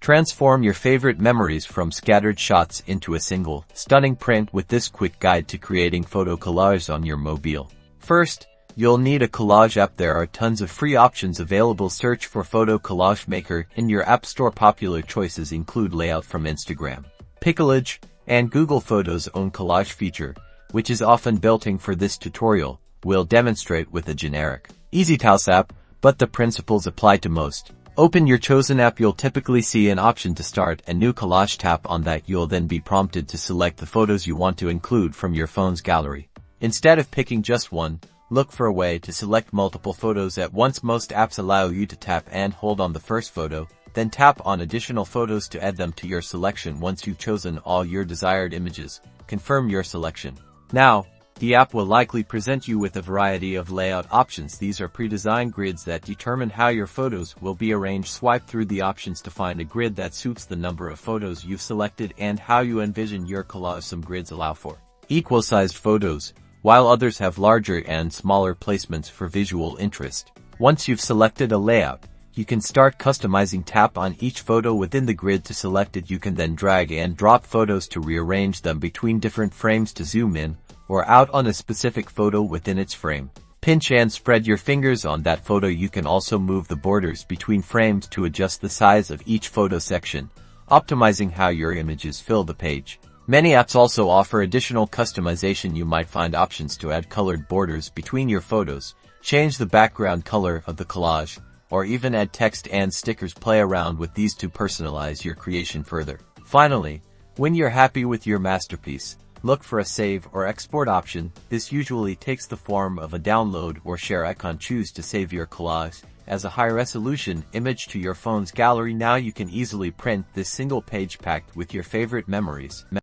Transform your favorite memories from scattered shots into a single, stunning print with this quick guide to creating photo collage on your mobile. First, you'll need a collage app. There are tons of free options available. Search for Photo Collage Maker in your app store. Popular choices include Layout from Instagram, Collage, and Google Photos' own collage feature, which is often built in. For this tutorial, we'll demonstrate with a generic, easy-to-use app, but the principles apply to most. Open your chosen app. You'll typically see an option to start a new collage. Tap on that. You'll then be prompted to select the photos you want to include from your phone's gallery. Instead of picking just one, look for a way to select multiple photos at once. Most apps allow you to tap and hold on the first photo, then tap on additional photos to add them to your selection. Once you've chosen all your desired images, confirm your selection. Now, the app will likely present you with a variety of layout options. These are pre-designed grids that determine how your photos will be arranged. Swipe through the options to find a grid that suits the number of photos you've selected and how you envision your collage. Some grids allow for equal-sized photos, while others have larger and smaller placements for visual interest. Once you've selected a layout, you can start customizing. Tap on each photo within the grid to select it. You can then drag and drop photos to rearrange them between different frames. To zoom in or out on a specific photo within its frame, pinch and spread your fingers on that photo. You can also move the borders between frames to adjust the size of each photo section, optimizing how your images fill the page. Many apps also offer additional customization. You might find options to add colored borders between your photos, change the background color of the collage, or even add text and stickers. Play around with these to personalize your creation further. Finally, when you're happy with your masterpiece, look for a save or export option. This usually takes the form of a download or share icon. Choose to save your collage as a high-resolution image to your phone's gallery. Now you can easily print this single page packed with your favorite memories.